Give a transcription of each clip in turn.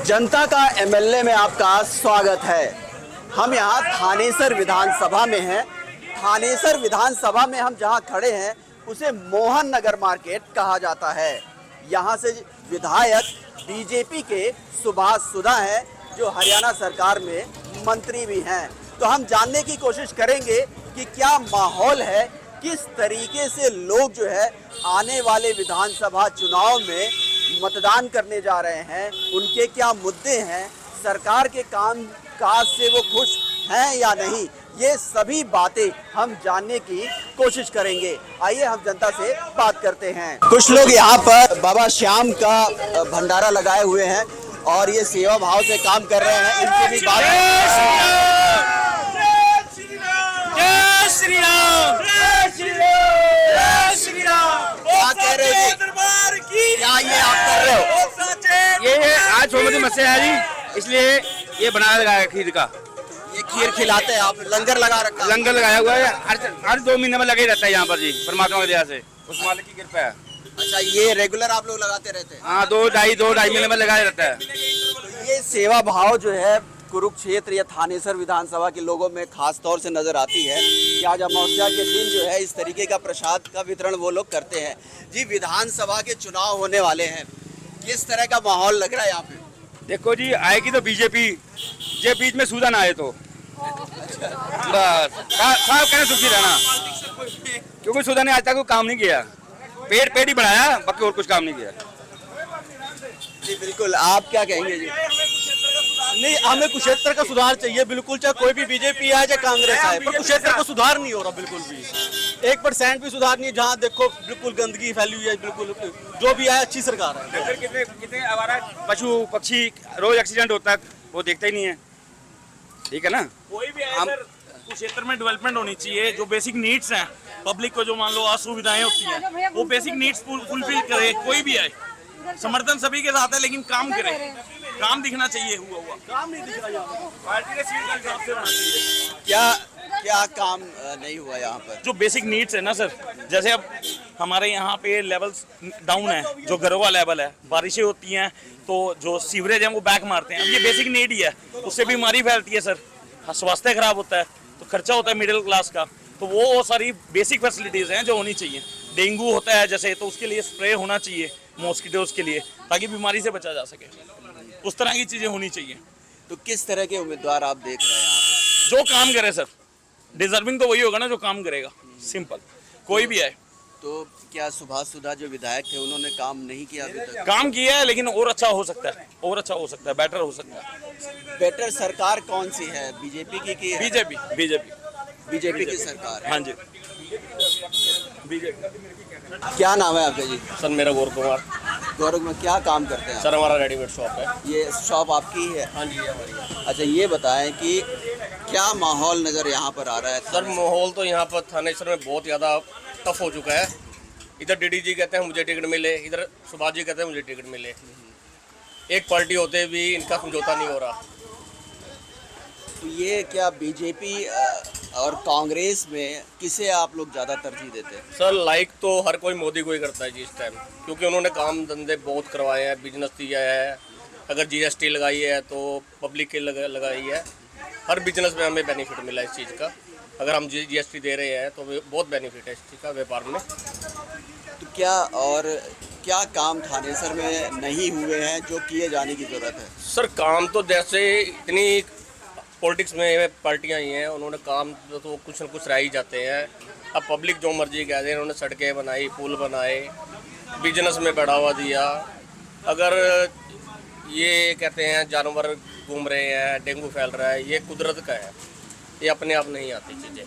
जनता का एमएलए में आपका स्वागत है। हम यहाँ थानेसर विधानसभा में हैं। थानेसर विधानसभा में हम जहाँ खड़े हैं उसे मोहन नगर मार्केट कहा जाता है। यहाँ से विधायक बीजेपी के सुभाष सुधा हैं जो हरियाणा सरकार में मंत्री भी हैं। तो हम जानने की कोशिश करेंगे कि क्या माहौल है, किस तरीके से लोग जो है आने वाले विधानसभा चुनाव में मतदान करने जा रहे हैं, उनके क्या मुद्दे हैं, सरकार के काम काज से वो खुश हैं या नहीं, ये सभी बातें हम जानने की कोशिश करेंगे। आइए हम जनता से बात करते हैं। कुछ लोग यहाँ पर बाबा श्याम का भंडारा लगाए हुए हैं और ये सेवा भाव से काम कर रहे हैं। इनसे भी बात क्या कह रहे हैं, क्या ये आप कर रहे हो? ये आज सोमवती मत्स्य है जी, इसलिए ये बनाया लगाया खीर का। ये खीर खिलाते हैं आप, लंगर लगा रखा है? लंगर लगाया हुआ है, हर 2 महीने में लगे ही रहता है यहाँ पर जी, परमात्मा की दया से, उस मालिक की कृपा है। अच्छा, ये रेगुलर आप लोग लगाते रहते हैं? हाँ, 2-2.5 महीने में लगाया रहता है। तो ये सेवा भाव जो है कुरुक्षेत्र या थानेसर विधानसभा के लोगों में खास तौर से नजर आती है कि आज अमावस्या के दिन जो है इस तरीके का प्रसाद का वितरण वो लोग करते हैं। जी, विधानसभा के चुनाव होने वाले हैं, किस तरह का माहौल लग रहा है यहाँ पे? देखो जी, आएगी तो बीजेपी, जे बीच में सूझा ना आए तो बस साहब कहना सुखी रहना, क्योंकि सूझा ने आज तक कोई काम नहीं किया, पेड़ ही बढ़ाया, बाकी और कुछ काम नहीं किया। जी बिल्कुल, आप क्या कहेंगे जी? नहीं, हमें कुरुक्षेत्र का सुधार चाहिए बिल्कुल, चाहे कोई भी बीजेपी आए चाहे कांग्रेस आए, पर कुरुक्षेत्र का सुधार नहीं हो रहा बिल्कुल भी। 1% भी सुधार नहीं है। जहाँ देखो बिल्कुल गंदगी फैली हुई है, बिल्कुल जो भी आए अच्छी सरकार है। कितने आवारा पशु पक्षी रोज एक्सीडेंट होता है, वो देखते ही नहीं है, ठीक है ना? कोई भी आए सर, कुरुक्षेत्र में डेवलपमेंट होनी चाहिए। जो बेसिक नीड्स हैं पब्लिक को, जो मान लो असुविधाएं होती हैं, वो बेसिक नीड्स फुलफिल करे। कोई भी आए, समर्थन सभी के साथ है, लेकिन काम करे, काम दिखना चाहिए। हुआ काम नहीं दिख रहा, पार्टी ने सीट का हिसाब से होना चाहिए। क्या काम नहीं हुआ यहाँ पर? जो बेसिक नीड्स है ना सर, जैसे अब हमारे यहाँ पे लेवल्स डाउन है, जो घरों का लेवल है, बारिशें होती हैं तो जो सीवरेज है वो बैक मारते हैं। अब ये बेसिक नीड ही है, उससे बीमारी फैलती है सर, स्वास्थ्य खराब होता है, तो खर्चा होता है मिडिल क्लास का। तो वो सारी बेसिक फैसिलिटीज़ हैं जो होनी चाहिए। डेंगू होता है जैसे, तो उसके लिए स्प्रे होना चाहिए मॉस्किटोज के लिए, ताकि बीमारी से बचा जा सके। उस तरह की चीज़ें होनी चाहिए। तो किस तरह के उम्मीदवार आप देख रहे हैं यहाँ पे? जो काम करे सर, डिजर्विंग तो वही होगा ना जो काम करेगा, सिंपल, कोई भी आए। तो क्या सुभाष सुधा जो विधायक थे उन्होंने काम नहीं किया अभी तक? काम किया है, लेकिन और अच्छा हो सकता है, और अच्छा हो सकता है, बेटर हो सकता है। बेटर सरकार कौन सी है, बीजेपी की बीजेपी की सरकार? हाँ जी, क्या नाम है आपका जी? सर मेरा गौरव कुमार। गौरव में क्या काम करते हैं? सर हमारा रेडीमेड शॉप है। ये शॉप आपकी ही है? हाँ जी, हमारी। अच्छा, ये बताएं कि क्या माहौल नज़र यहाँ पर आ रहा है? सर माहौल तो यहाँ पर थानेसर में बहुत ज़्यादा टफ हो चुका है। इधर डीडी जी कहते हैं मुझे टिकट मिले, इधर सुभाष जी कहते हैं मुझे टिकट मिले। एक पार्टी होते भी इनका समझौता नहीं हो रहा। तो ये क्या बीजेपी और कांग्रेस में किसे आप लोग ज़्यादा तरजीह देते हैं? सर लाइक तो हर कोई मोदी को ही करता है जी इस टाइम, क्योंकि उन्होंने काम धंधे बहुत करवाए हैं, बिजनेस दिया है। अगर जीएसटी लगाई है तो पब्लिक के लगाई है, हर बिजनेस में हमें बेनिफिट मिला इस चीज़ का। अगर हम जीएसटी दे रहे हैं तो बहुत बेनिफिट है इस चीज़ का व्यापार में। तो क्या काम थानेसर में नहीं हुए हैं जो किए जाने की ज़रूरत है? सर काम तो जैसे इतनी पॉलिटिक्स में पार्टियां ही हैं, उन्होंने काम तो कुछ न कुछ रह ही जाते हैं। अब पब्लिक जो मर्जी कह दे, उन्होंने सड़कें बनाई, पुल बनाए, बिजनेस में बढ़ावा दिया। अगर ये कहते हैं जानवर घूम रहे हैं, डेंगू फैल रहा है, ये कुदरत का है, ये अपने आप नहीं आती चीज़ें।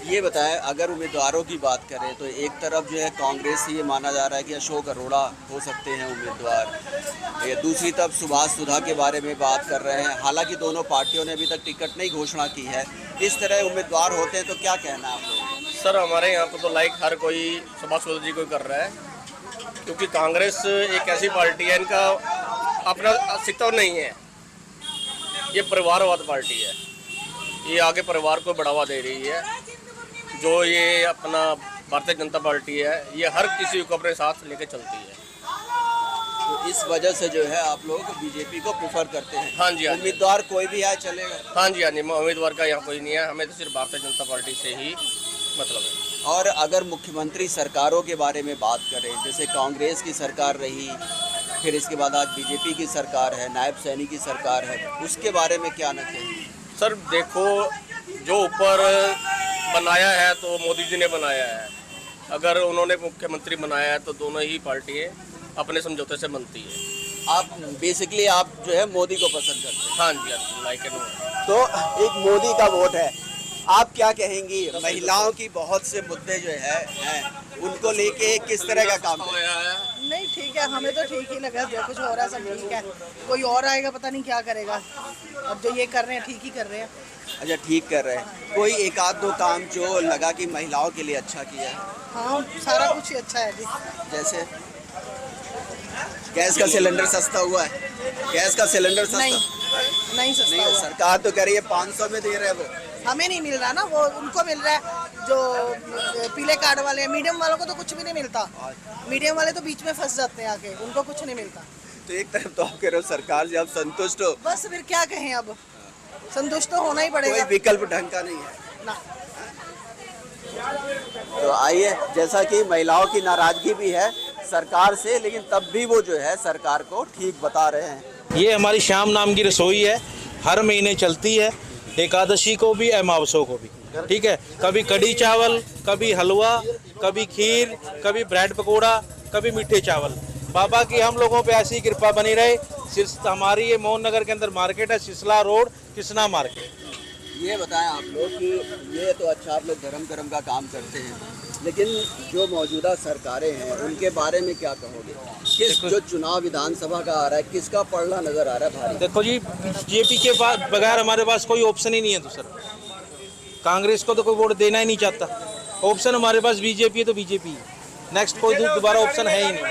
ये बताएं, अगर उम्मीदवारों की बात करें तो एक तरफ जो है कांग्रेस से ये माना जा रहा है कि अशोक अरोड़ा हो सकते हैं उम्मीदवार, या दूसरी तरफ सुभाष सुधा के बारे में बात कर रहे हैं। हालांकि दोनों पार्टियों ने अभी तक टिकट नहीं घोषणा की है। इस तरह उम्मीदवार होते हैं तो क्या कहना है आप लोगों? सर हमारे यहाँ पर तो लाइक हर कोई सुभाष सुधा जी को कर रहा है, क्योंकि कांग्रेस एक ऐसी पार्टी है, इनका अपना अस्तित्व नहीं है। ये परिवारवाद पार्टी है, ये आगे परिवार को बढ़ावा दे रही है। जो ये अपना भारतीय जनता पार्टी है, ये हर किसी को अपने साथ लेके चलती है। तो इस वजह से जो है आप लोग बीजेपी को प्रेफर करते हैं। हाँ जी, हाँ जी। उम्मीदवार कोई भी है चलेगा। हाँ जी, हाँ जी, उम्मीदवार का यहाँ कोई नहीं है, हमें तो सिर्फ भारतीय जनता पार्टी से ही मतलब है। और अगर मुख्यमंत्री सरकारों के बारे में बात करें, जैसे कांग्रेस की सरकार रही, फिर इसके बाद आज बीजेपी की सरकार है, नायब सैनी की सरकार है, उसके बारे में क्या न कहें? सर देखो, जो ऊपर बनाया है तो मोदी जी ने बनाया है, अगर उन्होंने मुख्यमंत्री बनाया है तो दोनों ही पार्टियाँ अपने समझौते से बनती है। आप बेसिकली आप जो है मोदी को पसंद करते हैं। हाँ जी, हाँ जी, लाइक एंड तो एक मोदी का वोट है, आप क्या कहेंगी? महिलाओं की बहुत से मुद्दे जो हैं उनको लेके किस तरह का काम करें? नहीं ठीक है, हमें तो ठीक ही लगा, जो कुछ हो रहा है सब ठीक है। कोई और आएगा पता नहीं क्या करेगा, अब जो ये कर रहे हैं ठीक ही कर रहे हैं। अच्छा, ठीक कर रहे हैं। कोई एक आध दो काम जो लगा कि महिलाओं के लिए अच्छा किया है? हाँ, सारा कुछ ही अच्छा है जी। जैसे गैस का सिलेंडर सस्ता हुआ है, गैस का सिलेंडर सस्ता नहीं सस्ता नहीं है, हुआ। सरकार तो कह रही है 500 में दे रहे हैं वो। हमें नहीं मिल रहा ना, वो उनको मिल रहा है जो पीले कार्ड वाले हैं। मीडियम वालों को तो कुछ भी नहीं मिलता, मीडियम वाले तो बीच में फंस जाते हैं आके, उनको कुछ नहीं मिलता। तो एक तरफ तो आप कह रहे हो सरकार से आप संतुष्ट हो, बस फिर क्या कहें, अब संतुष्ट तो होना ही कोई पड़ेगा विकल्प ढंग का नहीं है ना। तो आइए, जैसा कि महिलाओं की नाराजगी भी है सरकार से, लेकिन तब भी वो जो है सरकार को ठीक बता रहे हैं। ये हमारी श्याम नाम की रसोई है, हर महीने चलती है, एकादशी को भी अमावस्या को भी। ठीक है, कभी कढ़ी चावल, कभी हलवा, कभी खीर, कभी ब्रेड पकोड़ा, कभी मीठे चावल। बाबा की हम लोगों पे ऐसी कृपा बनी रहे। हमारी ये मोहन नगर के अंदर मार्केट है, सिसला रोड, कृष्णा मार्केट। ये बताएं आप लोग कि ये तो अच्छा, आप लोग धर्म कर्म का काम करते हैं, लेकिन जो मौजूदा सरकारें हैं उनके बारे में क्या कहोगे? किस जो चुनाव विधानसभा का आ रहा है, किसका पड़ना नजर आ रहा है भारी? देखो जी, बीजेपी के पास बगैर हमारे पास कोई ऑप्शन ही नहीं है दूसरा। कांग्रेस को तो कोई वोट देना ही नहीं चाहता। ऑप्शन हमारे पास बीजेपी है तो बीजेपी, नेक्स्ट कोई दोबारा ऑप्शन है ही नहीं।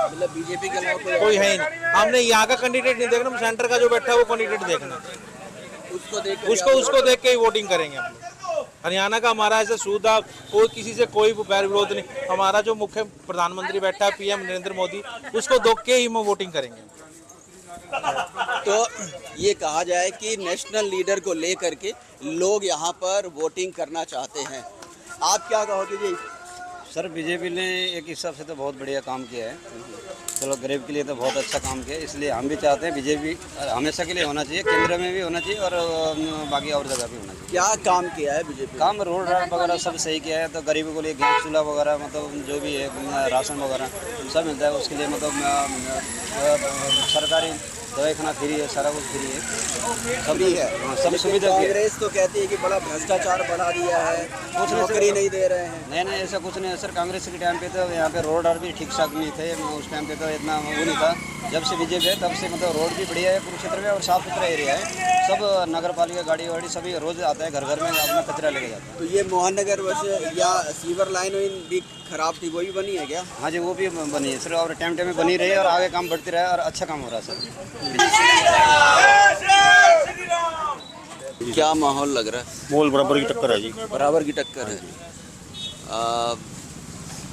मतलब बीजेपी के अलावा कोई है ही नहीं। हमने यहाँ का कैंडिडेट नहीं देखना, सेंटर का जो बैठा है वो कैंडिडेट देखना, उसको देख के ही वोटिंग करेंगे हम लोग। हरियाणा का हमारा ऐसा सूदा कोई किसी से कोई बैर विरोध नहीं। हमारा जो मुख्य प्रधानमंत्री बैठा है पीएम नरेंद्र मोदी, उसको देख के ही हम वोटिंग करेंगे। तो ये कहा जाए कि नेशनल लीडर को लेकर के लोग यहाँ पर वोटिंग करना चाहते हैं, आप क्या कहोगे जी? सर बीजेपी ने एक हिसाब से तो बहुत बढ़िया काम किया है, चलो गरीब के लिए तो बहुत अच्छा काम किया है, इसलिए हम भी चाहते हैं बीजेपी हमेशा के लिए होना चाहिए, केंद्र में भी होना चाहिए और बाकी और जगह भी होना चाहिए। क्या काम किया है बीजेपी? काम रोड वगैरह सब सही किया है, तो गरीबों के लिए गैस चूल्हा वगैरह मतलब जो भी है राशन वगैरह सब मिलता है, उसके लिए मतलब सरकारी दवाखाना फ्री है, सारा कुछ फ्री है, फ्री है। हाँ, सब सुविधा दी है। कांग्रेस तो कहती है कि बड़ा भ्रष्टाचार बढ़ा दिया है, कुछ नौकरी नहीं दे रहे हैं। नहीं ऐसा कुछ नहीं है सर। कांग्रेस के टाइम पे तो यहाँ पे रोड और भी ठीक ठाक नहीं थे, उस टाइम पे तो इतना वो नहीं था। जब से बीजेपी है तब से मतलब रोड भी बढ़िया है कुरुक्षेत्र में और साफ सुथरा एरिया है, सब नगर पालिका गाड़ी वाड़ी सभी रोज आता है, घर घर में अपना कचरा लेके जाता है। तो ये मोहन नगर वैसे या सीवर लाइन भी खराब थी, वो भी बनी है क्या? हाँ जी, वो भी बनी है सर, और टाइम में बनी रही है और आगे काम बढ़ती रहे और अच्छा काम हो रहा है सर। क्या माहौल लग रहा है? मोल बराबर की टक्कर है जी, बराबर की टक्कर है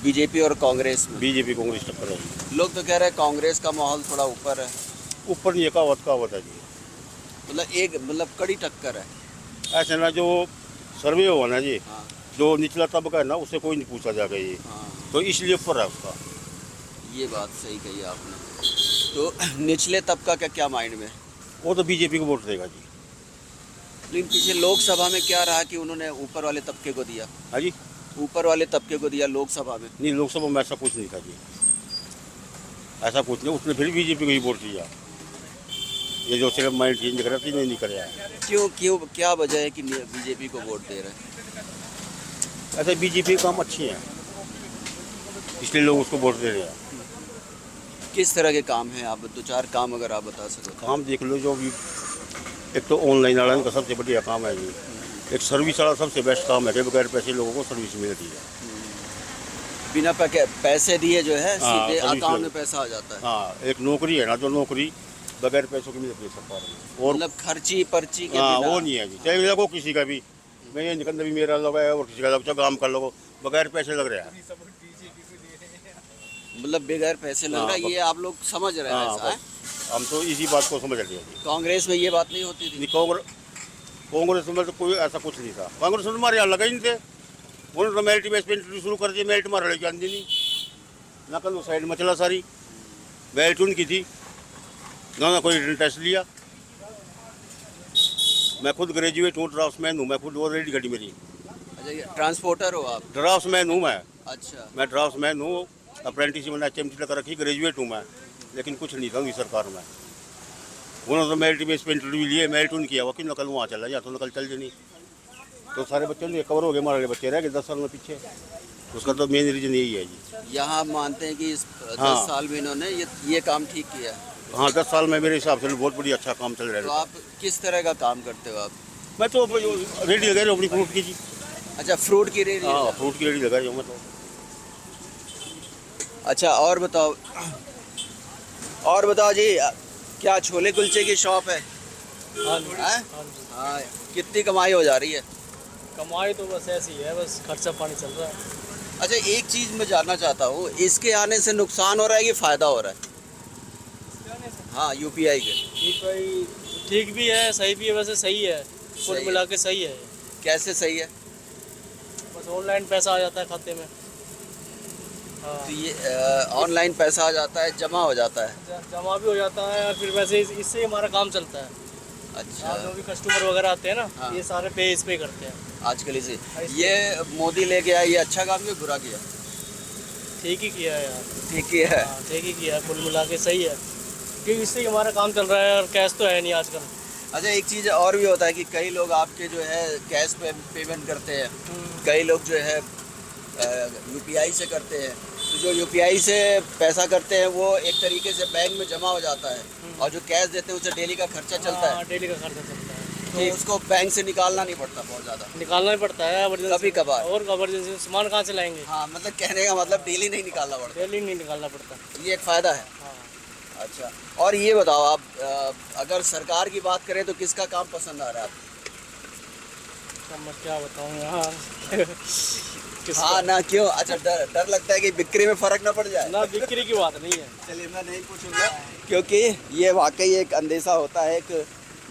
बीजेपी और कांग्रेस में। बीजेपी कांग्रेस टक्कर है जी। लोग तो कह रहे हैं कांग्रेस का माहौल थोड़ा ऊपर है, ऊपर नहीं कहावत है जी, मतलब कड़ी टक्कर है। ऐसे ना जो सर्वे हुआ ना जी, हाँ। जो निचला तबका है ना उससे कोई नहीं पूछा जाएगा ये, हाँ, तो इसलिए ऊपर है उसका। ये बात सही कही आपने। तो निचले तबका का क्या माइंड में? वो तो बीजेपी को वोट देगा जी। लेकिन पीछे लोकसभा में क्या रहा कि उन्होंने ऊपर वाले तबके को दिया? हाँ जी, ऊपर वाले तबके को दिया लोकसभा में। नहीं लोकसभा में ऐसा कुछ नहीं था जी, ऐसा कुछ नहीं, उसने फिर बीजेपी को ही वोट दिया। ये जो सिर्फ माइंड चेंज कर रहा नहीं कर रहा है। क्यों क्या वजह है कि बीजेपी को वोट दे रहे हैं? ऐसे बीजेपी के काम अच्छे हैं, इसलिए लोग उसको वोट दे रहे हैं। किस तरह के काम हैं? आप दो चार काम अगर आप बता सको। काम देख लो, जो भी एक तो ऑनलाइन वाला का सबसे बढ़िया काम है जी, एक सर्विस वाला सबसे बेस्ट काम है कि बगैर पैसे लोगों को सर्विस मिलती है। बिना पैसे दिए जो है हाँ, सीधे सर्विस अकाउंट में लग- पैसा आ जाता है। हाँ, एक नौकरी है ना, जो नौकरी बगैर पैसों की मिलती है सरकार में, और मतलब खर्ची पर्ची के हाँ बिना। वो नहीं है जी, चाहे लगो किसी का भी, मैं ये निकलना भी मेरा लगा है और किसी का लगा काम कर लो, बगैर पैसे लग रहा है। मतलब बगैर पैसे लग रहा है, ये आप लोग समझ रहे हैं हाँ, ऐसा है? हम तो इसी बात को समझ रहे हैं। कांग्रेस में ये बात नहीं होती थी? नहीं, कांग्रेस में तो कोई ऐसा कुछ नहीं था। कांग्रेस में हमारे यहाँ लगा ही नहीं थे। उन्होंने तो मेरिट बेस पे इंटरव्यू शुरू कर दिया, मेरिट मार लड़की आंदी नहीं ना, कल वो साइड में चला सारी मेरिट उनकी थी ना कोई रिटन टेस्ट लिया। मैं खुद ग्रेजुएट हूँ, ड्राफ्ट्समैन हूँ, मैं खुद ऑलरेडी गाड़ी मेरी। अच्छा, ये ट्रांसपोर्टर हो आप? ड्राफ्ट्समैन हूँ मैं। अच्छा, मैं ड्राफ्ट्समैन हूँ, अप्रेंटिसशिप मैंने HMT लगा रखी, ग्रेजुएट हूँ मैं, लेकिन कुछ नहीं था उनकी सरकार में। उन्होंने तो मेरिट बेस पे इंटरव्यू लिए, मेरिट उनकी है, वकील नकल वहाँ चला या तो नकल चल जानी, तो सारे बच्चे ने कवर हो गए, हमारे बच्चे रह गए 10 साल में पीछे। उसका तो मेन रीजन यही है जी। यहाँ मानते हैं कि इस 10 हाँ। साल में इन्होंने ये काम ठीक किया। हाँ, 10 साल में मेरे हिसाब से बहुत बढ़िया अच्छा काम चल रहा तो है। आप किस तरह का काम करते हो आप? मैं तो रेडी लगा रही हूँ अपनी फ्रूट की जी। अच्छा, फ्रूट की रेडी? हाँ, फ्रूट की रेडी लगा रही हूँ मैं तो। अच्छा, और बताओ जी, क्या छोले कुलचे की शॉप है? हैं? हाँ, कितनी कमाई हो जा रही है? कमाई तो बस ऐसी है, बस खर्चा पानी चल रहा है। अच्छा, एक चीज़ मैं जानना चाहता हूँ, इसके आने से नुकसान हो रहा है कि फ़ायदा हो रहा है? हाँ, UPI के। ठीक भी है, सही भी है, वैसे सही है, सही कुल है। मिला के सही है। कैसे सही है? बस ऑनलाइन पैसा आ जाता है खाते में। हाँ, तो ये ऑनलाइन पैसा आ जाता है, जमा हो जाता है? जमा भी हो जाता है और फिर वैसे इससे ही हमारा काम चलता है। अच्छा, जो भी कस्टमर वगैरह आते हैं ना, हाँ। ये सारे पे इस पे करते हैं आजकल इसे ये मोदी लेके आया, ये अच्छा काम किया बुरा किया? ठीक ही किया है यार। ठीक किया है। हाँ, ठीक ही किया है, कुल मिला के सही है, क्योंकि इससे ही हमारा काम चल रहा है और कैश तो है नहीं आजकल। अच्छा, एक चीज़ और भी होता है कि कई लोग आपके जो है कैश पे पेमेंट करते हैं, कई लोग जो है UPI से करते हैं। तो जो UPI से पैसा करते हैं वो एक तरीके से बैंक में जमा हो जाता है, और जो कैश देते हैं उससे डेली का खर्चा चलता है। हाँ, डेली का खर्चा चलता है, तो उसको बैंक से निकालना नहीं पड़ता बहुत ज़्यादा? निकालना ही पड़ता है emergency। कभी कभार। और इमरजेंसी सामान कहाँ से लाएंगे? हाँ, मतलब कहने का मतलब डेली नहीं निकालना पड़ता, डेली नहीं निकालना पड़ता। ये एक फ़ायदा है। हाँ। अच्छा, और ये बताओ आप, अगर सरकार की बात करें तो किसका काम पसंद आ रहा है आपको? मैं क्या बताऊँ यार। हाँ ना, क्यों? अच्छा, डर लगता है कि बिक्री में फ़र्क ना पड़ जाए? ना, बिक्री की बात नहीं है। चलिए, मैं नहीं पूछूंगा, क्योंकि ये वाकई एक अंदेशा होता है कि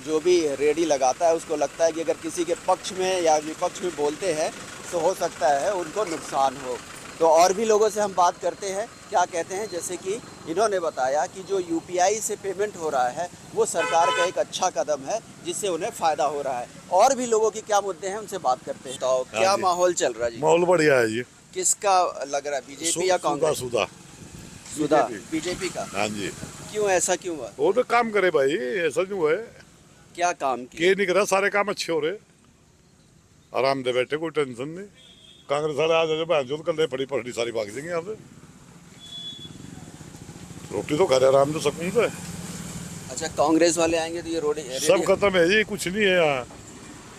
जो भी रेडी लगाता है उसको लगता है कि अगर किसी के पक्ष में या विपक्ष में बोलते हैं तो हो सकता है उनको नुकसान हो। तो और भी लोगों से हम बात करते हैं, क्या कहते हैं, जैसे कि इन्होंने बताया कि जो UPI से पेमेंट हो रहा है वो सरकार का एक अच्छा कदम है जिससे उन्हें फ़ायदा हो रहा है। और भी लोगों की क्या मुद्दे हैं, उनसे बात करते हैं। तो क्या माहौल चल रहा है जी? माहौल बढ़िया है जी। किसका लग रहा है, BJP या कांग्रेस? सुधा, BJP का? हाँ जी। क्यों, ऐसा क्यों हुआ? वो तो काम करे भाई, ऐसा क्यों है? क्या काम किया? के नहीं करा, सारे काम अच्छे हो रहे, आराम से बैठे, कोई टेंशन नहीं। कांग्रेस वाले आ जाए बहन जो कर ले, पड़ी पड़ी सारी भाग जाएंगे यहाँ से। रोटी तो घर आराम से सकून से। अच्छा, कांग्रेस वाले आएंगे तो ये रोड सब खत्म है जी, कुछ नहीं है यहाँ।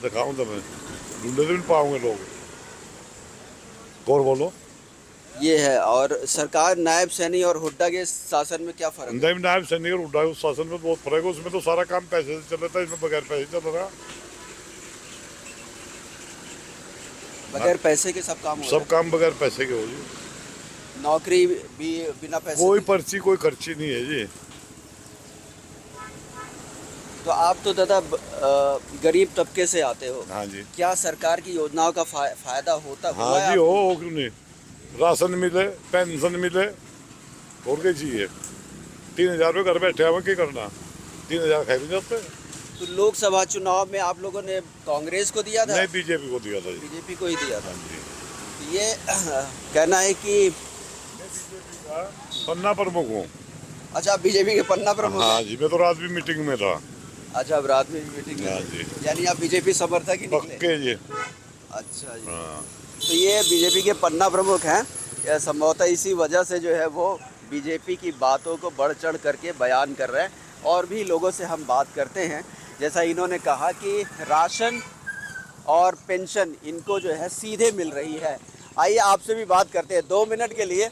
दिखाऊं तो मैं ढूंढे तो नहीं पाऊंगे लोग। और बोलो। ये है। और सरकार नायब सैनी और हुड्डा के शासन में क्या फर्क है? नायब सैनी और हुड्डा उस शासन में बहुत फर्क है। उसमें तो सारा काम पैसे से चल रहा था, इसमें बगैर पैसे चल रहा। बगैर पैसे के सब काम हो रहे सब काम बगैर पैसे के हो जी। हैं। नौकरी भी बिना पैसे कोई के। पर्ची कोई खर्ची नहीं है जी। तो आप तो दादा गरीब तबके से आते हो। हाँ जी। क्या सरकार की योजनाओं का फायदा होता हुआ हाँ है जी, आपको? हो क्यों नहीं। राशन मिले, पेंशन मिले, और क्या चाहिए। 3000 रुपये घर बैठे हमें क्या करना, 3000 खाए भी जाते। तो लोकसभा चुनाव में आप लोगों ने कांग्रेस को दिया था? नहीं, BJP को दिया था जी। BJP को ही दिया था। हाँ जी। तो ये कहना है कि पन्ना प्रमुख हूँ। अच्छा, आप BJP के पन्ना प्रमुख हैं? हाँ जी, मैं तो रात भी मीटिंग में था। अच्छा, अब रात में भी मीटिंग हाँ में जी। थे। यानी आप BJP समर्थक ही निकले? पक्के जी। अच्छा जी। हाँ। तो ये BJP के पन्ना प्रमुख हैं। यह संभवतः इसी वजह से जो है वो BJP की बातों को बढ़ चढ़ करके बयान कर रहे हैं। और भी लोगों से हम बात करते हैं, जैसा इन्होंने कहा कि राशन और पेंशन इनको जो है सीधे मिल रही है। आइए आपसे भी बात करते हैं 2 मिनट के लिए।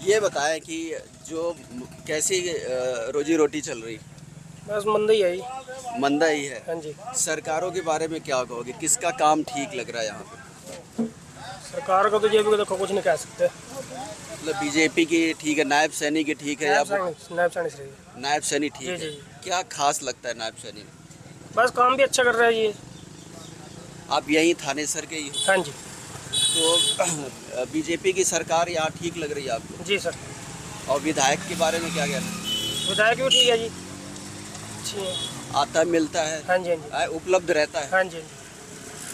ये बताएं कि जो कैसी रोजी रोटी चल रही? बस मंदा ही है ही। मंदा ही है। हाँ जी। सरकारों के बारे में क्या कहोगे, किसका काम ठीक लग रहा है यहाँ पे? सरकार को तो ये भी देखो कुछ नहीं कह सकते। मतलब बीजेपी की ठीक है, नायब सैनी की ठीक है, या नायब सैनी सही है। नायब सैनी ठीक जी, है? जी। क्या खास लगता है नायब सैनी में? बस काम भी अच्छा कर रहा है ये। आप यही थानेसर के ही हो? हाँ जी। तो बीजेपी की सरकार यहाँ ठीक लग रही है आपको? जी सर। और विधायक के बारे में क्या कहना है? विधायक भी ठीक है जी, अच्छी है। आता मिलता है? हाँ जी, हाँ जी। उपलब्ध रहता है? हाँ जी,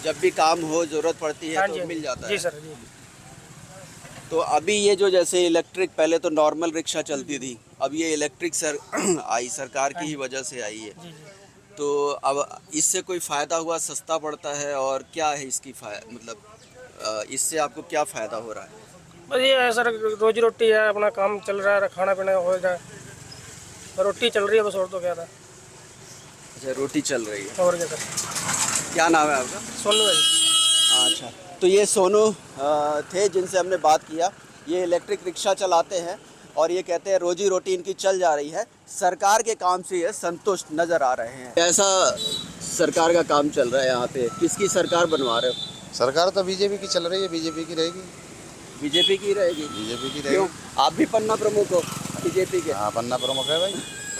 जब भी काम हो, जरूरत पड़ती है हाँ तो जी, मिल जाता जी है? सर जी। तो अभी ये जो जैसे इलेक्ट्रिक, पहले तो नॉर्मल रिक्शा चलती थी, अब ये इलेक्ट्रिक आई सरकार की ही वजह से आई है। जी, जी। तो अब इससे कोई फ़ायदा हुआ, सस्ता पड़ता है, और क्या है इसकी मतलब इससे आपको क्या फ़ायदा हो रहा है? बस ये है सर, रोजी रोटी है, अपना काम चल रहा है, खाना पीना हो जाए, रोटी चल रही है बस, और तो क्या था। अच्छा, रोटी चल रही है। और क्या सर? क्या नाम है आपका? सोनू है। अच्छा, तो ये सोनू थे जिनसे हमने बात किया। ये इलेक्ट्रिक रिक्शा चलाते हैं और ये कहते हैं रोजी रोटी इनकी चल जा रही है, सरकार के काम से ये संतुष्ट नज़र आ रहे हैं। ऐसा सरकार का काम चल रहा है यहाँ पे, किसकी सरकार बनवा रहे हो? सरकार तो बीजेपी की चल रही है, बीजेपी की रहेगी। बीजेपी की रहेगी? बीजेपी की क्यों? रहेगी। आप भी पन्ना प्रमुख हो बीजेपी के? हाँ, पन्ना प्रमुख है भाई।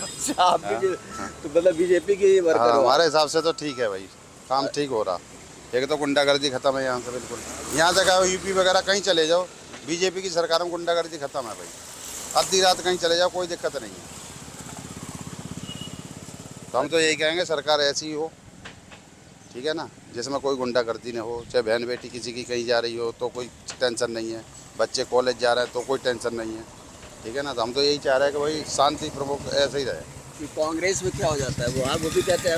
अच्छा, आप भी तो मतलब बीजेपी की वर्कर हो? हमारे हिसाब से तो ठीक है भाई, काम ठीक हो रहा। एक तो गुंडागर्दी खत्म है यहाँ से, बिल्कुल। यहाँ से कहो यूपी वगैरह कहीं चले जाओ, बीजेपी की सरकार में गुंडागर्दी खत्म है भाई। आधी रात कहीं चले जाओ, कोई दिक्कत नहीं है। तो हम तो यही कहेंगे सरकार ऐसी ही हो, ठीक है ना, जिसमें कोई गुंडागर्दी न हो। चाहे बहन बेटी किसी की कहीं जा रही हो तो कोई टेंशन नहीं है, बच्चे कॉलेज जा रहे हैं तो कोई टेंशन नहीं है, ठीक है ना। तो हम तो यही चाह रहे हैं कि भाई शांति प्रमुख ऐसे ही रहे। कांग्रेस में क्या हो जाता है? वो भी कहते हैं,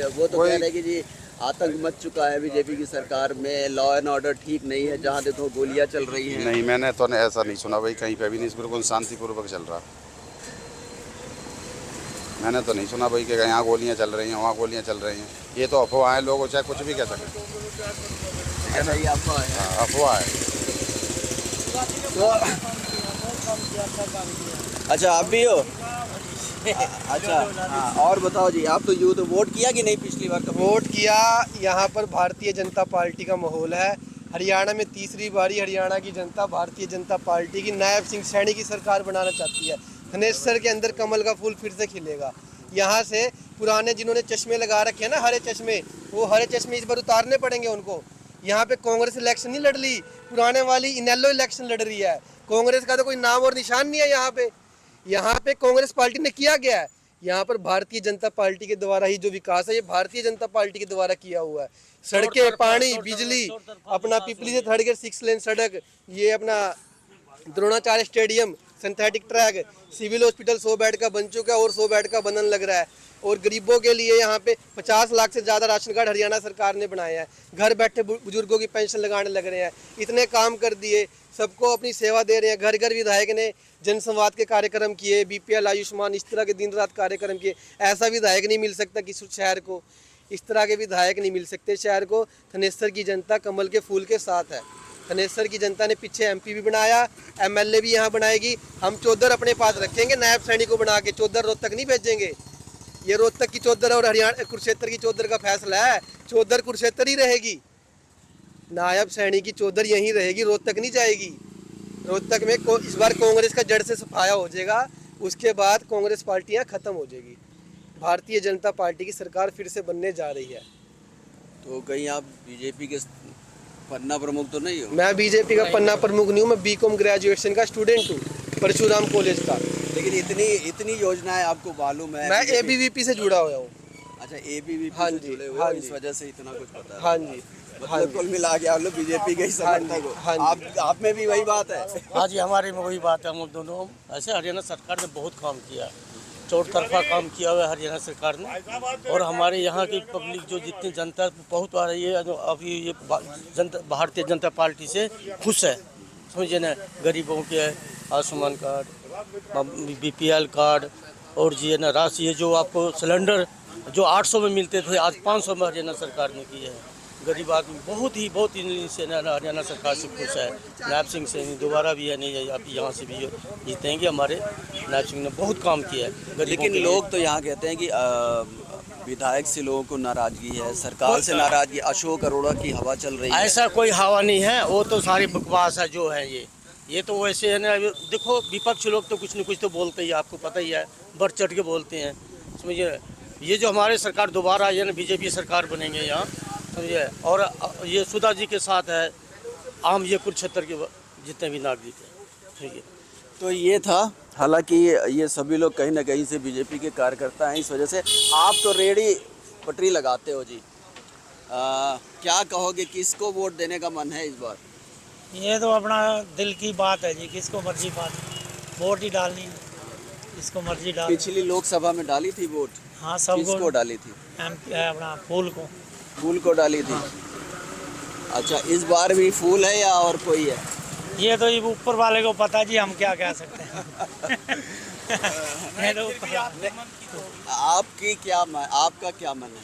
वो तो कह रहे हैं कि जी आतंक मच चुका है बीजेपी की सरकार में, लॉ एंड ऑर्डर ठीक नहीं है, जहाँ देखो गोलियां चल रही हैं। नहीं, मैंने तो ऐसा नहीं सुना भाई, कहीं पे भी नहीं, बिल्कुल शांतिपूर्वक चल रहा। मैंने तो नहीं सुना भाई कि यहाँ गोलियां चल रही हैं, वहाँ गोलियां चल रही हैं। ये तो अफवाह है, लोग चाहे कुछ भी कह सकें। ऐसा ही अफवाह है? अफवाह है। अच्छा, आप भी हो? अच्छा, हाँ, और बताओ जी, आप तो यूथ वोट किया कि नहीं पिछली बार? वोट किया। यहाँ पर भारतीय जनता पार्टी का माहौल है। हरियाणा में तीसरी बारी हरियाणा की जनता भारतीय जनता पार्टी की नायब सिंह सैनी की सरकार बनाना चाहती है। थनेसर के अंदर कमल का फूल फिर से खिलेगा। यहाँ से पुराने जिन्होंने चश्मे लगा रखे हैं ना, हरे चश्मे, वो हरे चश्मे इस बार उतारने पड़ेंगे उनको। यहाँ पे कांग्रेस इलेक्शन नहीं लड़ रही, पुराने वाली इनेलो इलेक्शन लड़ रही है। कांग्रेस का तो कोई नाम और निशान नहीं है यहाँ पे। यहाँ पे कांग्रेस पार्टी ने किया गया है, यहाँ पर भारतीय जनता पार्टी के द्वारा ही जो विकास है, ये भारतीय जनता पार्टी के द्वारा किया हुआ है। सड़कें, पानी, बिजली, अपना पिपली से थर्ड गेट 6 लेन सड़क, ये अपना Dronacharya stadium, synthetic track, civil hospital 100 bed का बन चुका है और 100 बेड का बनने लग रहा है। और गरीबों के लिए यहाँ पे 50 लाख से ज़्यादा राशन कार्ड हरियाणा सरकार ने बनाए हैं। घर बैठे बुजुर्गों की पेंशन लगाने लग रहे हैं। इतने काम कर दिए, सबको अपनी सेवा दे रहे हैं। घर घर विधायक ने जनसंवाद के कार्यक्रम किए, BPL, आयुष्मान, इस तरह के दिन रात कार्यक्रम किए। ऐसा विधायक नहीं मिल सकता किसी शहर को, इस तरह के विधायक नहीं मिल सकते शहर को। थनेसर की जनता कमल के फूल के साथ है। थनेसर की जनता ने पीछे MP भी बनाया, MLA भी यहाँ बनाएगी। हम चौधर अपने पास रखेंगे, नायब सैनी को बना के चौधर रोहतक नहीं भेजेंगे। ये रोहतक की चौधर और हरियाणा कुरुक्षेत्र की चौधर का फैसला है। चौधर कुरुक्षेत्र ही रहेगी, नायब सैनी की चौधर यहीं रहेगी, रोहतक नहीं जाएगी। रोहतक में इस बार कांग्रेस का जड़ से सफाया हो जाएगा, उसके बाद कांग्रेस पार्टियां खत्म हो जाएगी। भारतीय जनता पार्टी की सरकार फिर से बनने जा रही है। तो कहीं आप बीजेपी के पन्ना प्रमुख तो नहीं हो? मैं बीजेपी का पन्ना प्रमुख नहीं हूँ, मैं BCom ग्रेजुएशन का स्टूडेंट हूँ, परशुराम कॉलेज का। लेकिन इतनी योजनाएं आपको मालूम है? मैं ABVP से जुड़ा हुआ हूँ। अच्छा, ABVP हाँ से जी, जुड़े हुए हाँ हो, जी। इस वजह से इतना कुछ पता है। हाँ जी, मतलब कुल मिला के आप लोग बीजेपी के ही समर्थक हो। आप में भी वही बात है? हाँ जी, हमारे में वही बात है। हम दोनों ऐसे, हरियाणा सरकार ने बहुत काम किया, चौतरफा काम किया हुआ है हरियाणा सरकार ने। और हमारे यहाँ की पब्लिक जो जितनी जनता बहुत आ रही है, जो अभी ये जनता भारतीय जनता पार्टी से खुश है, समझिए ना। गरीबों के आयुष्मान कार्ड, BPL कार्ड, और जी है ना राशि है, जो आपको सिलेंडर जो 800 में मिलते थे आज 500 में हरियाणा सरकार ने किए हैं। गरीब आदमी बहुत ही से हरियाणा सरकार से खुश है। नायब सिंह सैनी दोबारा भी है, नहीं आप यहाँ से भी जीतेंगे। हमारे नायब सिंह ने बहुत काम किया है। लेकिन लोग तो यहाँ कहते हैं कि विधायक से लोगों को नाराजगी है, सरकार से नाराजगी, अशोक अरोड़ा की हवा चल रही है। ऐसा कोई हवा नहीं है, वो तो सारी बकवास है जो है ये तो वैसे है ना। देखो विपक्ष लोग तो कुछ न कुछ तो बोलते ही, आपको पता ही है, बढ़ चढ़ के बोलते हैं, समझिए। ये जो हमारे सरकार दोबारा आई है ना, बीजेपी सरकार बनेंगे यहाँ, समझिए। और ये सुधा जी के साथ है आम ये कुरुक्षेत्र के जितने भी नागरिक हैं, ठीक है। तो ये था, हालांकि ये सभी लोग कहीं ना कहीं से बीजेपी के कार्यकर्ता हैं, इस वजह से आप तो रेडी पटरी लगाते हो जी। क्या कहोगे, किसको वोट देने का मन है इस बार? ये तो अपना दिल की बात है जी, किसको मर्जी बात, वोट ही डालनी है, इसको मर्जी डाल। पिछली लोकसभा में डाली थी वोट? हाँ, सब किसको डाली थी? अपना फूल को डाली थी। अच्छा, इस बार भी फूल है या और कोई है? ये तो ऊपर वाले को पता जी, हम क्या कह सकते हैं। आपका क्या मन है?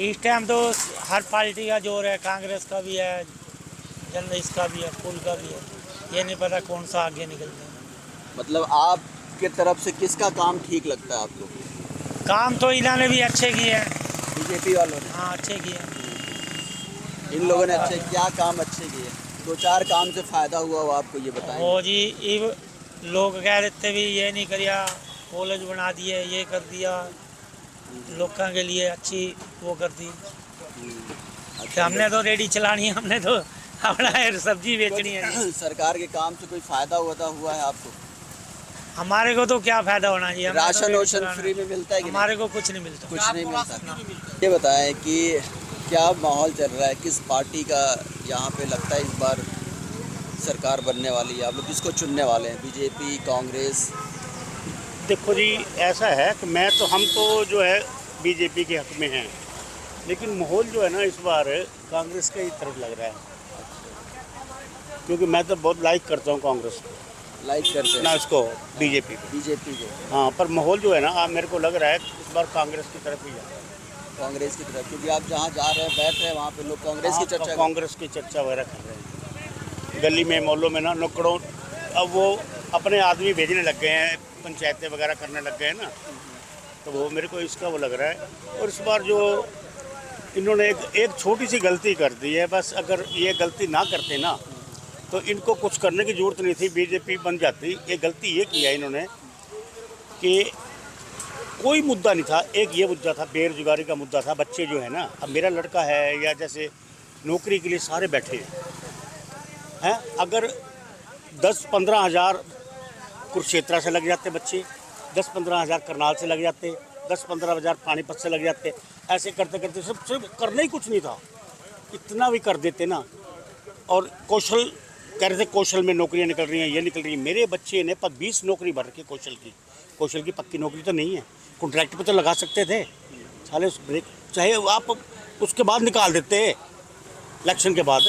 इस टाइम तो हर पार्टी का जोर है, कांग्रेस का भी है, इसका भी है, फूल का भी है, ये नहीं पता कौन सा आगे निकलता है। मतलब आपके तरफ से किसका काम ठीक लगता है आपको? काम तो इन्होंने भी अच्छे किए हैं, बीजेपी वालों ने। हाँ, अच्छे किए। इन लोगों ने अच्छे क्या काम अच्छे किए? 2-4 काम से फायदा हुआ हो आपको, ये बताएं। वो जी लोग कह रहे थे भी ये नहीं करिया, कॉलेज बना दिए, ये कर दिया, लोगों के लिए अच्छी वो कर दी। अच्छा, हमने तो रेडी चलानी है, हमने तो अपना सब्जी बेचनी है। सरकार के काम से कोई फायदा हुआ है आपको? हमारे को तो क्या फायदा होना चाहिए, राशन वाशन फ्री में मिलता है कि हमारे को कुछ नहीं मिलता। कुछ नहीं मिलता। ये बताएं कि क्या माहौल चल रहा है, किस पार्टी का यहाँ पे लगता है इस बार सरकार बनने वाली है? आप लोग किसको चुनने वाले हैं, बीजेपी, कांग्रेस? देखो जी, ऐसा है कि हम तो जो है बीजेपी के हक में हैं, लेकिन माहौल जो है ना इस बार कांग्रेस के ही तरफ लग रहा है, क्योंकि मैं तो बहुत लाइक करता हूँ कांग्रेस को। लाइक करते हैं ना इसको, बीजेपी को। हाँ, पर माहौल जो है ना मेरे को लग रहा है इस बार कांग्रेस की तरफ ही जा रहा है। कांग्रेस की तरफ, क्योंकि आप जहाँ जा रहे हैं, बैठ रहे हैं, वहाँ पे लोग कांग्रेस की चर्चा वगैरह कर रहे हैं, गली में, मोहल्लों में ना, नुक्कड़ों। अब वो अपने आदमी भेजने लग गए हैं, पंचायतें वगैरह करने लग गए हैं ना, तो वो मेरे को इसका वो लग रहा है। और इस बार जो इन्होंने एक छोटी सी गलती कर दी है, बस अगर ये गलती ना करते ना तो इनको कुछ करने की ज़रूरत नहीं थी, बीजेपी बन जाती। ये गलती ये किया इन्होंने कि कोई मुद्दा नहीं था, एक ये मुद्दा था, बेरोजगारी का मुद्दा था। बच्चे जो है ना, अब मेरा लड़का है या जैसे नौकरी के लिए सारे बैठे हैं, अगर 10-15 हज़ार कुरुक्षेत्र से लग जाते बच्चे, 10-15 हज़ार करनाल से लग जाते, 10-15 हज़ार पानीपत से लग जाते, ऐसे करते करते सिर्फ करना ही कुछ नहीं था, इतना भी कर देते ना। और कौशल कह रहे थे, कौशल में नौकरियां निकल रही हैं, ये निकल रही हैं। मेरे बच्चे ने 20 नौकरी भर रखी कौशल की पक्की नौकरी तो नहीं है, कॉन्ट्रैक्ट पे तो लगा सकते थे साले, उस ब्रेक चाहे आप उसके बाद निकाल देते इलेक्शन के बाद।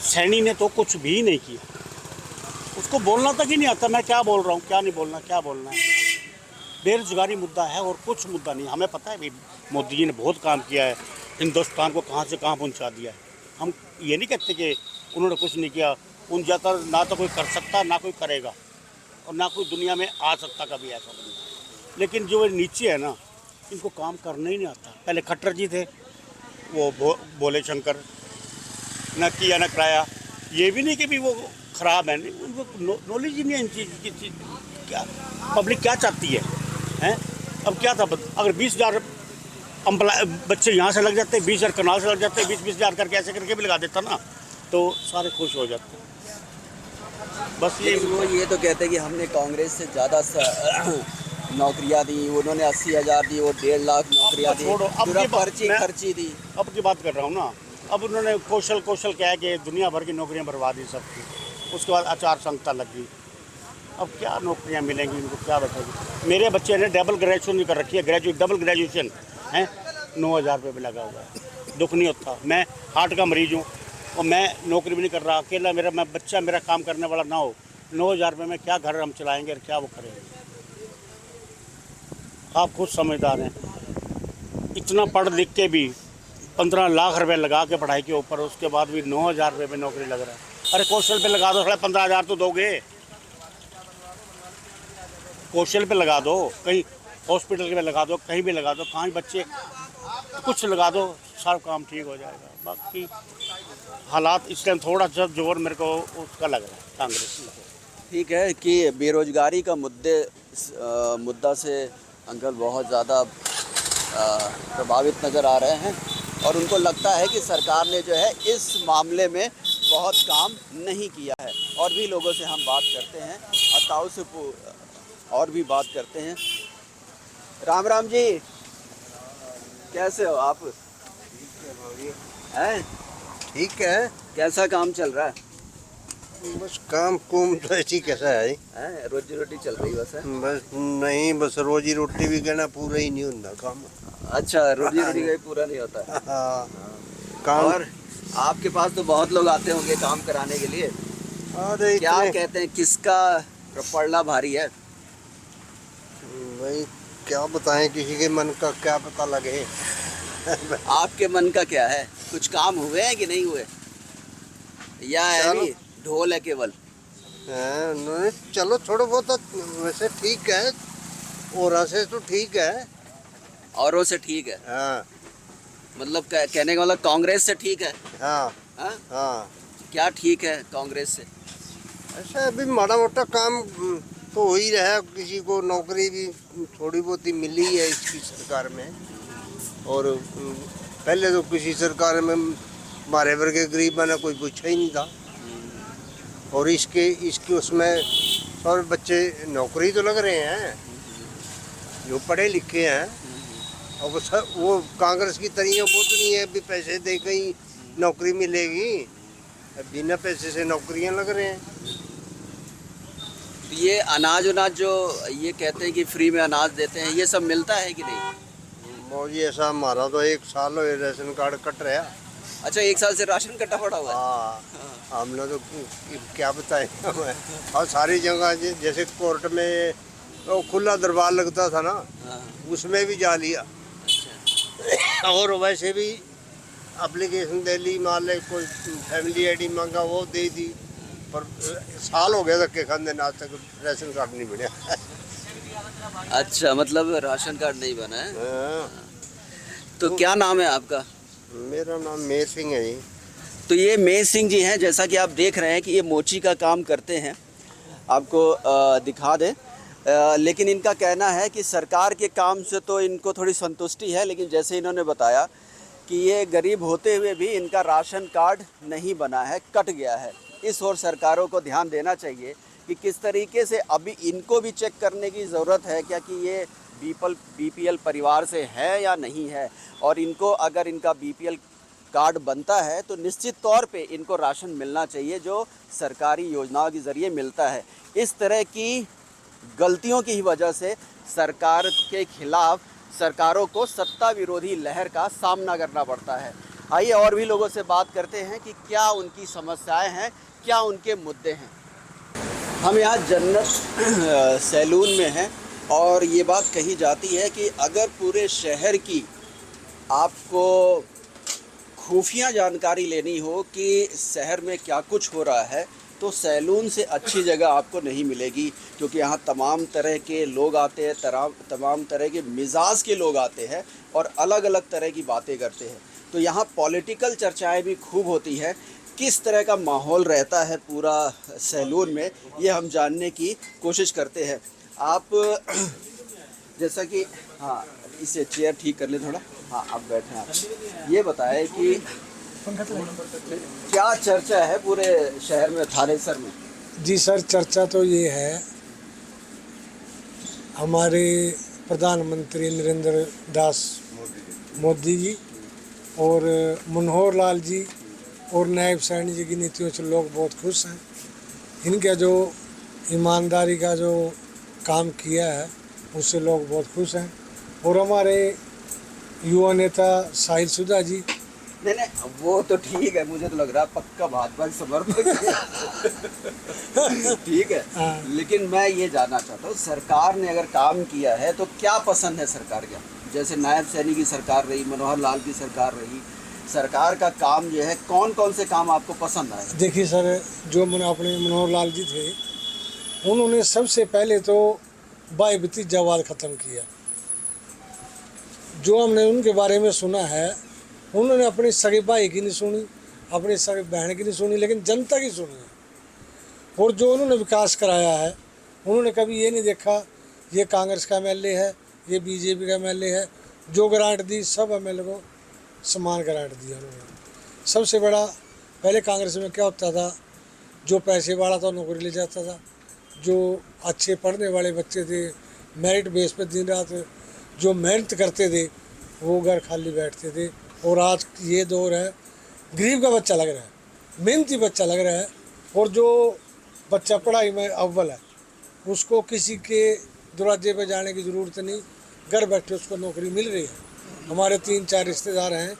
सैनी ने तो कुछ भी नहीं किया, उसको बोलना तक ही नहीं आता, मैं क्या बोल रहा हूँ, क्या नहीं बोलना, क्या बोलना है। बेरोजगारी मुद्दा है और कुछ मुद्दा नहीं। हमें पता है भाई मोदी जी ने बहुत काम किया है, हिंदुस्तान को कहाँ से कहाँ पहुँचा दिया है। हम ये नहीं कहते कि उन्होंने कुछ नहीं किया, उन ज़्यादा ना तो कोई कर सकता, ना कोई करेगा, और ना कोई दुनिया में आ सकता कभी ऐसा बंदा। लेकिन जो नीचे है ना, इनको काम करना ही नहीं आता। पहले खट्टर जी थे, वो बोले शंकर, न किया न कराया। ये भी नहीं कि भी वो ख़राब है, उनको नॉलेज ही नहीं है इन चीज़ की, क्या पब्लिक क्या चाहती है, हैं? अब क्या था, अगर 20,000 बच्चे यहाँ से लग जाते, 20,000 करनाल से लग जाते, 20,000 करके ऐसे करके भी लगा देता ना, तो सारे खुश हो जाते। बस ये तो कहते हैं कि हमने कांग्रेस से ज़्यादा नौकरियां दी, उन्होंने 80,000 दी, वो 1.5 लाख नौकरियां दी, पूरा पर्ची खर्ची दी। अब की बात कर रहा हूँ ना, अब उन्होंने कौशल कह के दुनिया भर की नौकरियां बर्बाद दी सबकी। उसके बाद आचार संहिता लग गई, अब क्या नौकरियां मिलेंगी इनको, क्या बताएगी। मेरे बच्चे ने डबल ग्रेजुएशन नहीं कर रखी है, डबल ग्रेजुएशन है, 9,000 रुपये में लगा हुआ है। दुख नहीं होता, मैं हार्ट का मरीज हूँ और मैं नौकरी भी नहीं कर रहा, अकेला बच्चा मेरा काम करने वाला ना हो, 9,000 रुपये में क्या घर हम चलाएंगे और क्या वो करेंगे। आप खुद समझदार हैं, इतना पढ़ लिख के भी 15 लाख रुपए लगा के पढ़ाई के ऊपर, उसके बाद भी 9,000 रुपये में नौकरी लग रहा है। अरे कौशल पे लगा दो, 15,000 तो दोगे, कौशल पे लगा दो, कहीं हॉस्पिटल में लगा दो, कहीं भी लगा दो, 5 बच्चे कुछ लगा दो, सारा काम ठीक हो जाएगा। बाकी हालात इस टाइम थोड़ा सा जोर मेरे को उसका लग रहा है कांग्रेस में। ठीक है कि बेरोजगारी का मुद्दा से अंकल बहुत ज़्यादा प्रभावित नज़र आ रहे हैं और उनको लगता है कि सरकार ने जो है इस मामले में बहुत काम नहीं किया है। और भी लोगों से हम बात करते हैं, अताऊ से और भी बात करते हैं। राम राम जी, कैसे हो आप? हैं? ठीक है। कैसा काम चल रहा है? बस काम कुम तो ऐसी कैसा है? रोजी रोटी चल रही बस है? बस नहीं, बस रोजी रोटी भी कहना पूरा ही नहीं होता काम। अच्छा, रोजी रोटी का पूरा नहीं होता है। काम। और आपके पास तो बहुत लोग आते होंगे काम कराने के लिए। अरे क्या कहते हैं, किसका पड़ना भारी है? भाई क्या बताएं, किसी के मन का क्या पता लगे। आपके मन का क्या है? कुछ काम हुए हैं कि नहीं हुए, या है ढोल है केवल? नहीं, चलो थोड़ा बहुत वैसे ठीक है, और से तो ठीक है। औरों से ठीक है? हाँ। मतलब कहने का मतलब कांग्रेस से ठीक है? हाँ। हाँ? हाँ। क्या ठीक है कांग्रेस से? ऐसा अभी माड़ा मोटा काम तो हो ही रहा है, किसी को नौकरी भी थोड़ी बहुत ही मिली है इसकी सरकार में। और पहले तो किसी सरकार में हमारे वर्ग के गरीब ने कोई पूछा ही नहीं था, और इसके उसमें और बच्चे नौकरी तो लग रहे हैं जो पढ़े लिखे हैं। और वो कांग्रेस की तरीका वो तो नहीं है भी पैसे दे कहीं नौकरी मिलेगी, बिना पैसे से नौकरियां लग रहे हैं। ये अनाज जो ये कहते हैं कि फ्री में अनाज देते हैं, ये सब मिलता है कि नहीं? मौजी ऐसा हमारा तो 1 साल हो राशन कार्ड कट रहा। अच्छा, 1 साल से राशन कटा पड़ा हुआ है? हाँ, हमने तो क्या बताएं हमें। और सारी जगह जैसे कोर्ट में तो खुला दरबार लगता था ना, उसमें भी जा लिया। और वैसे भी एप्लीकेशन दे ली, मान ले कोई फैमिली आईडी मांगा वो दे दी, पर साल हो गया धक्के खाने, आज तक राशन कार्ड नहीं बना। अच्छा, मतलब राशन कार्ड नहीं बना है। तो क्या नाम है आपका? मेरा नाम मेर सिंह है जी। तो ये मेर सिंह जी हैं, जैसा कि आप देख रहे हैं कि ये मोची का काम करते हैं, आपको दिखा दें। लेकिन इनका कहना है कि सरकार के काम से तो इनको थोड़ी संतुष्टि है, लेकिन जैसे इन्होंने बताया कि ये गरीब होते हुए भी इनका राशन कार्ड नहीं बना है, कट गया है। इस ओर सरकारों को ध्यान देना चाहिए कि किस तरीके से अभी इनको भी चेक करने की ज़रूरत है क्या कि ये बीपीएल परिवार से है या नहीं है। और इनको अगर इनका बीपीएल कार्ड बनता है तो निश्चित तौर पे इनको राशन मिलना चाहिए जो सरकारी योजनाओं के ज़रिए मिलता है। इस तरह की गलतियों की वजह से सरकार के खिलाफ सरकारों को सत्ता विरोधी लहर का सामना करना पड़ता है। आइए और भी लोगों से बात करते हैं कि क्या उनकी समस्याएं हैं, क्या उनके मुद्दे हैं। हम यहाँ जन्नत सैलून में हैं और ये बात कही जाती है कि अगर पूरे शहर की आपको खुफिया जानकारी लेनी हो कि शहर में क्या कुछ हो रहा है तो सैलून से अच्छी जगह आपको नहीं मिलेगी, क्योंकि यहाँ तमाम तरह के लोग आते हैं, तमाम तरह के मिजाज के लोग आते हैं और अलग अलग तरह की बातें करते हैं। तो यहाँ पॉलिटिकल चर्चाएं भी खूब होती है। किस तरह का माहौल रहता है पूरा सैलून में, ये हम जानने की कोशिश करते हैं। आप जैसा कि हाँ, इसे चेयर ठीक कर ले थोड़ा। हाँ, आप बैठे हैं। आप ये बताएं कि क्या चर्चा है पूरे शहर में, थानेसर में? जी सर, चर्चा तो ये है, हमारे प्रधानमंत्री नरेंद्र दास मोदी जी और मनोहर लाल जी और नायब सैनी जी की नीतियों से लोग बहुत खुश हैं। इनका जो ईमानदारी का जो काम किया है उससे लोग बहुत खुश हैं। और हमारे युवा नेता साहिल सुधा जी, नहीं, वो तो ठीक है, मुझे तो लग रहा है पक्का भाजपा समर्थक ठीक है। लेकिन मैं ये जानना चाहता हूँ, सरकार ने अगर काम किया है तो क्या पसंद है सरकार का? जैसे नायब सैनी की सरकार रही, मनोहर लाल की सरकार रही, सरकार का काम जो है कौन कौन से काम आपको पसंद आए? देखिए सर, जो अपने मनोहर लाल जी थे, उन्होंने सबसे पहले तो भाई भतीजावाद ख़त्म किया। जो हमने उनके बारे में सुना है, उन्होंने अपनी सगे भाई की नहीं सुनी, अपनी सगे बहन की नहीं सुनी, लेकिन जनता की सुनी है। और जो उन्होंने विकास कराया है, उन्होंने कभी ये नहीं देखा ये कांग्रेस का एमएलए है, ये बीजेपी का एमएलए है। जो ग्रांट दी सब एमएलए को समान ग्रांट दिया उन्होंने। सबसे बड़ा पहले कांग्रेस में क्या होता था, जो पैसे वाला था नौकरी ले जाता था, जो अच्छे पढ़ने वाले बच्चे थे मेरिट बेस पे दिन रात जो मेहनत करते थे वो घर खाली बैठते थे। और आज ये दौर है गरीब का बच्चा लग रहा है, मेहनती बच्चा लग रहा है, और जो बच्चा पढ़ाई में अव्वल है उसको किसी के दरवाजे पे जाने की ज़रूरत नहीं, घर बैठे उसको नौकरी मिल रही है। हमारे 3-4 रिश्तेदार हैं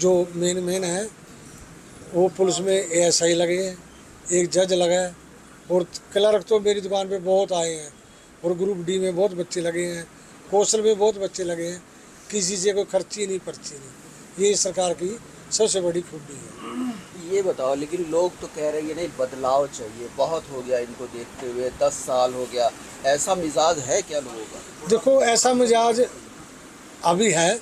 जो मेन हैं, वो पुलिस में एएसआई लगे हैं, एक जज लगा है, और क्लर्क तो मेरी दुकान पे बहुत आए हैं, और ग्रुप डी में बहुत बच्चे लगे हैं, कौशल में बहुत बच्चे लगे हैं। किसी से कोई खर्ची नहीं पर्ची नहीं, ये सरकार की सबसे बड़ी खूबी है। ये बताओ, लेकिन लोग तो कह रहे हैं नहीं बदलाव चाहिए, बहुत हो गया इनको देखते हुए, 10 साल हो गया, ऐसा मिजाज है क्या लोगों का? देखो ऐसा मिजाज अभी है,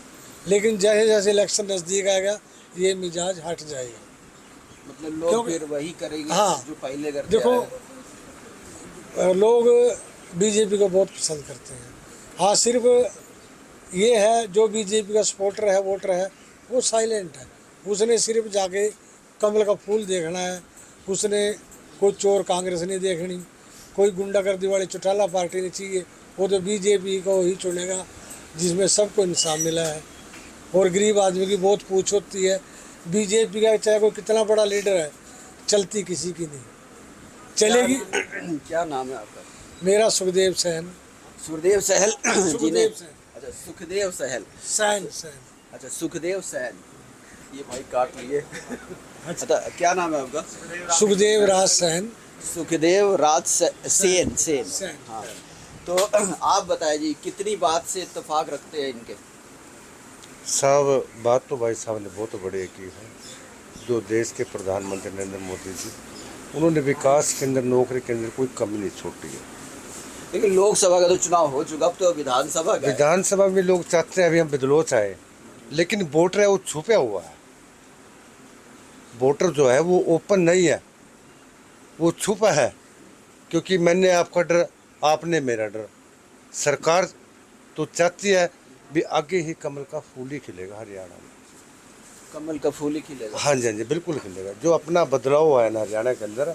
लेकिन जैसे जैसे इलेक्शन नज़दीक आएगा ये मिजाज हट जाएगा। मतलब लोग फिर वही करेंगे हाँ, जो पहले करते देखो लोग बीजेपी को बहुत पसंद करते हैं। हाँ, सिर्फ ये है जो बीजेपी का सपोर्टर है, वोटर है, वो साइलेंट है। उसने सिर्फ जाके कमल का फूल देखना है, उसने कोई चोर कांग्रेस नहीं देखनी, कोई गुंडागर्दी वाली चौटाला पार्टी नहीं चाहिए। वो तो बीजेपी को ही चुनेगा जिसमें सबको इंसाफ मिला है। और गरीब आदमी की बहुत पूछ होती है। बीजेपी का चाहे कोई कितना बड़ा लीडर है, चलती किसी की नहीं चलेगी। क्या नाम है आपका? मेरा सुखदेव सहन। सुखदेव सहल जी ने, सहन। अच्छा सुखदेव सहल सहन। अच्छा सुखदेव सहन, ये भाई काट लिए। अच्छा क्या नाम है आपका? सुखदेव राज सहन। सुखदेव राज सेन। हाँ, तो आप बताएं जी, कितनी बात से इत्तेफाक रखते हैं इनके? साहब बात तो भाई साहब ने बहुत बढ़िया की है। जो देश के प्रधानमंत्री नरेंद्र मोदी जी, उन्होंने विकास के अंदर, नौकरी के अंदर कोई कमी नहीं छोड़ी है। लेकिन लोकसभा का तो चुनाव हो चुका, अब तो विधानसभा में लोग चाहते हैं अभी हम बदलाव चाहे, लेकिन वोटर है वो छुपा हुआ है। वोटर जो है वो ओपन नहीं है, वो छुपा है। क्योंकि मैंने आपका डर, आपने मेरा डर। सरकार तो चाहती है भी आगे ही कमल का फूल ही खिलेगा हरियाणा में। कमल का फूल ही खिलेगा? हाँ जी, हाँ जी, बिल्कुल खिलेगा। जो अपना बदलाव हुआ है ना हरियाणा के अंदर,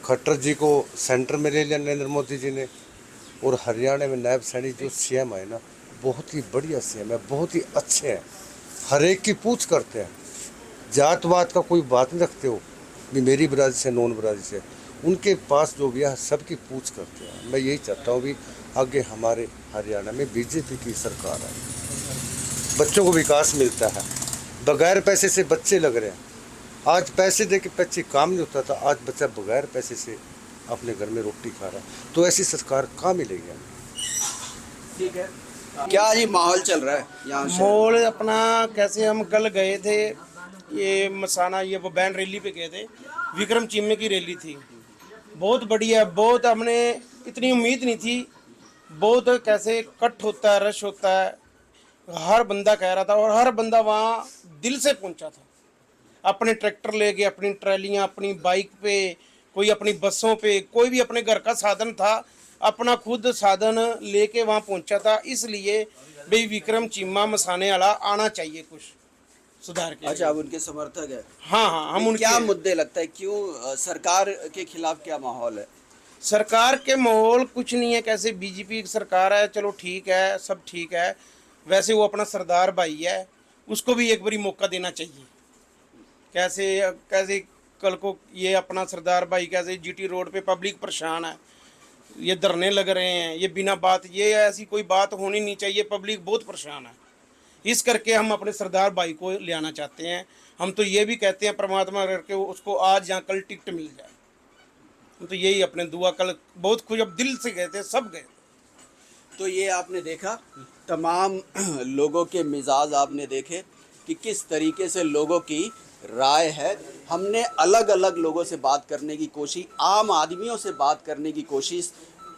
खट्टर जी को सेंटर में ले लिया नरेंद्र मोदी जी ने, और हरियाणा में नायब सैनी जो सीएम है ना, बहुत ही बढ़िया सीएम है, बहुत ही अच्छे हैं, हर एक की पूछ करते हैं। जातवाद का कोई बात नहीं रखते हो भी मेरी बरादरी से नॉन बरादरी से, उनके पास जो भी है सबकी पूछ करते हैं। मैं यही चाहता हूँ भी आगे हमारे हरियाणा में बीजेपी की सरकार है, बच्चों को विकास मिलता है, बगैर पैसे से बच्चे लग रहे हैं। आज पैसे दे के बच्चे काम नहीं होता था, आज बच्चा बगैर पैसे से अपने घर में रोटी खा रहा है। तो ऐसी सरकार कहाँ मिलेगी हमें? ठीक है, क्या जी माहौल चल रहा है यहाँ? माहौल अपना कैसे, हम कल गए थे ये मसाना, ये वो बैन रैली पे गए थे, विक्रम चिम्मे की रैली थी, बहुत बढ़िया, बहुत हमने इतनी उम्मीद नहीं थी। बहुत कैसे कट होता है, रश होता है, हर बंदा कह रहा था, और हर बंदा वहाँ दिल से पहुँचा था। अपने ट्रैक्टर लेके, अपनी ट्रैलियाँ, अपनी बाइक पे, कोई अपनी बसों पे, कोई भी अपने घर का साधन था, अपना खुद साधन लेके वहाँ पहुँचा था। इसलिए भाई विक्रम चिम्मा मसाने वाला आना चाहिए कुछ सुधार के। अच्छा, आप उनके समर्थक है? हाँ हाँ, हम उनके। क्या मुद्दे लगता है, क्यों सरकार के खिलाफ क्या माहौल है? सरकार के माहौल कुछ नहीं है, कैसे बीजेपी की सरकार है, चलो ठीक है, सब ठीक है। वैसे वो अपना सरदार भाई है, उसको भी एक बारी मौका देना चाहिए। कैसे कल को ये अपना सरदार भाई कैसे जीटी रोड पे पब्लिक परेशान है, ये धरने लग रहे हैं, ये बिना बात, ये ऐसी कोई बात होनी नहीं चाहिए, पब्लिक बहुत परेशान है। इस करके हम अपने सरदार भाई को ले आना चाहते हैं। हम तो ये भी कहते हैं परमात्मा करके उसको आज या कल टिकट मिल जाए। हम तो यही अपने दुआ, कल बहुत खुश, अब दिल से गए थे, सब गए। तो ये आपने देखा, तमाम लोगों के मिजाज आपने देखे कि किस तरीके से लोगों की राय है। हमने अलग अलग लोगों से बात करने की कोशिश, आम आदमियों से बात करने की कोशिश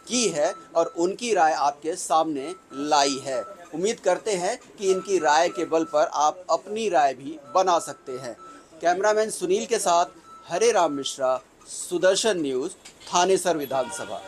की है और उनकी राय आपके सामने लाई है। उम्मीद करते हैं कि इनकी राय के बल पर आप अपनी राय भी बना सकते हैं। कैमरामैन सुनील के साथ हरे राम मिश्रा, सुदर्शन न्यूज़, थानेसर विधानसभा।